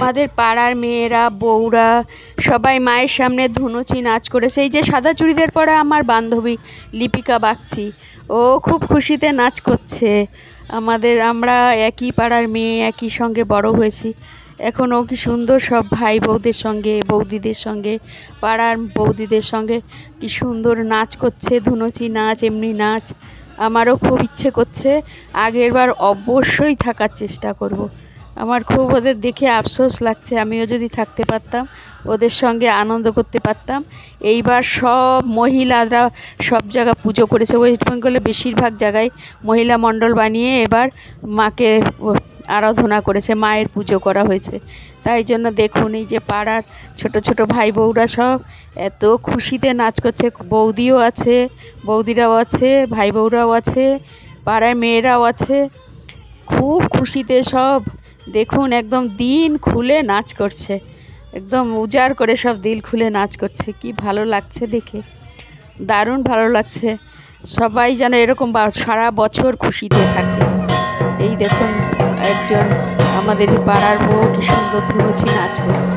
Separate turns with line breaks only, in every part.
আমাদের পাড়ার মেয়েরা বউরা সবাই মায়ের সামনে ধুনুচি নাচ করেছে। এই যে সাদা চুড়িদার পরা আমার বান্ধবী লিপিকা বাগচি, ও খুব খুশিতে নাচ করছে। আমরা একই পাড়ার মেয়ে, একই সঙ্গে বড় হয়েছি। এখন ও কি সুন্দর সব ভাই বউদের সঙ্গে, বৌদিদের সঙ্গে, পাড়ার বৌদিদের সঙ্গে কি সুন্দর নাচ করছে, ধুনুচি নাচ, এমনি নাচ। আমারও খুব ইচ্ছে করছে, আগের বার অবশ্যই থাকার চেষ্টা করব। আমার খুব ওদের দেখে আফসোস লাগছে, আমিও যদি থাকতে পারতাম, ওদের সঙ্গে আনন্দ করতে পারতাম। এইবার সব মহিলারা সব জায়গা পুজো করেছে, ওয়েস্ট বেঙ্গলে বেশিরভাগ জায়গায় মহিলা মণ্ডল বানিয়ে এবার মাকে আরাধনা করেছে, মায়ের পুজো করা হয়েছে। তাই জন্য দেখুন, এই যে পাড়ার ছোট ছোট ভাই বউরা সব এত খুশিতে নাচ করছে। বৌদিও আছে, বৌদিরাও আছে, ভাই বউরাও আছে, পাড়ার মেয়েরাও আছে, খুব খুশিতে সব। দেখুন একদম দিন খুলে নাচ করছে, একদম উজাড় করে সব দিল খুলে নাচ করছে। কি ভালো লাগছে দেখে, দারুণ ভালো লাগছে। সবাই যেন এরকম সারা বছর খুশিতে থাকে। এই দেখুন একজন আমাদের পাড়ার বউ কি সুন্দর ধুনুচি নাচ করছে।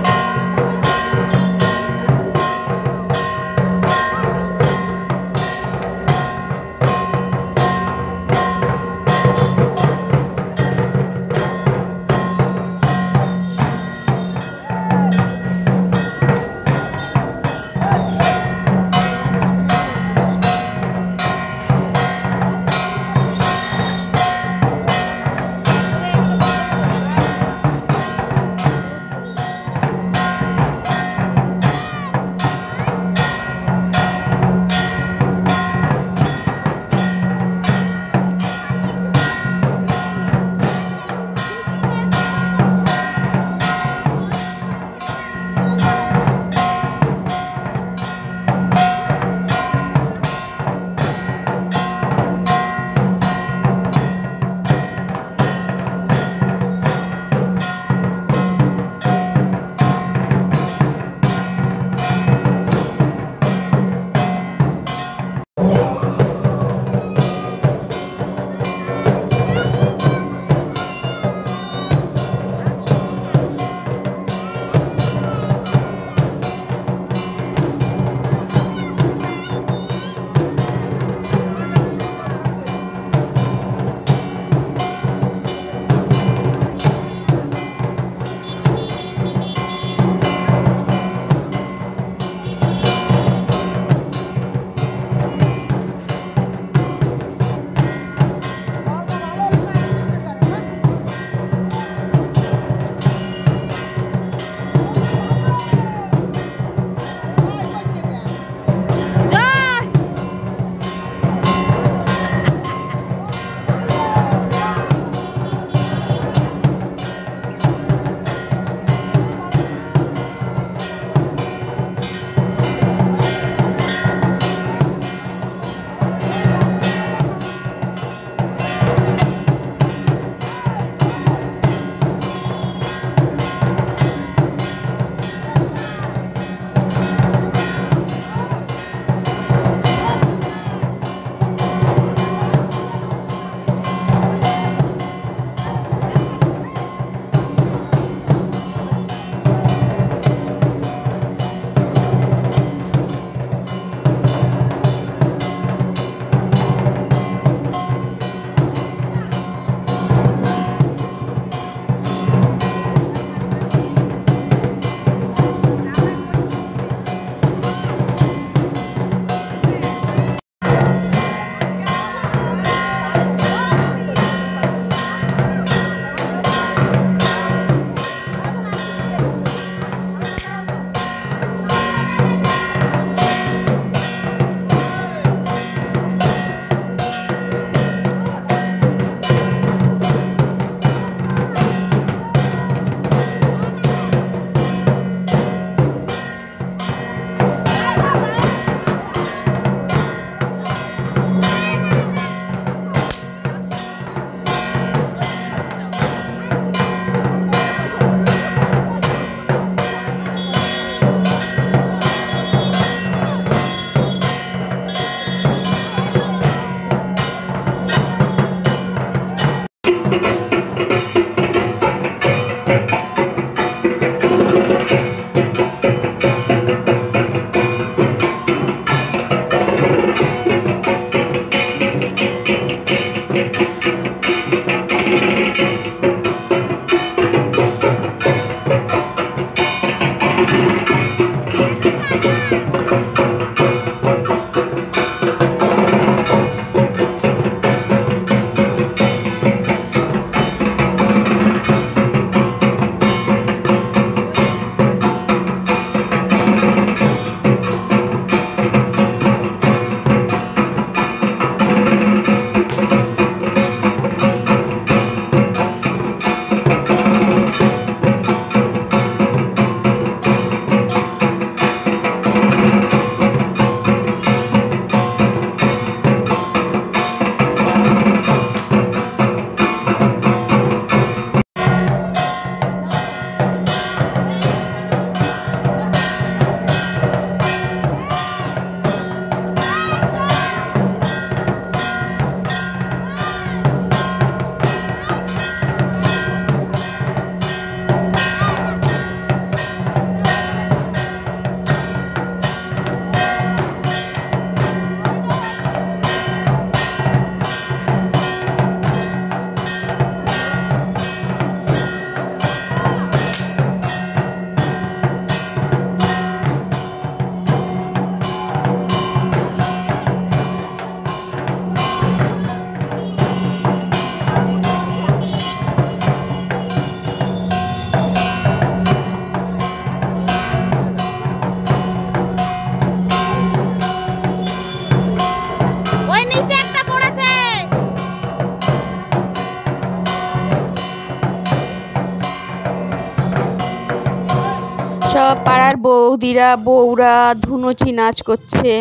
বৌদিরা বউরা ধুনুচি নাচ করছে,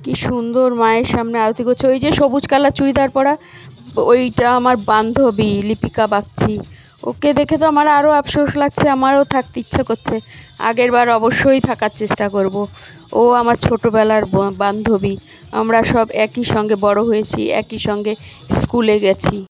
কি সুন্দর মায়ের সামনে আরতি করছে। ওই যে সবুজ কালার চুড়িদার পরা, ওইটা আমার বান্ধবী লিপিকা বাগচি। ওকে দেখে তো আমার আরও আফসোস লাগছে, আমারও থাকতে ইচ্ছা করছে। আগের বার অবশ্যই থাকার চেষ্টা করব। ও আমার ছোটোবেলার বান্ধবী, আমরা সব একই সঙ্গে বড় হয়েছি, একই সঙ্গে স্কুলে গেছি।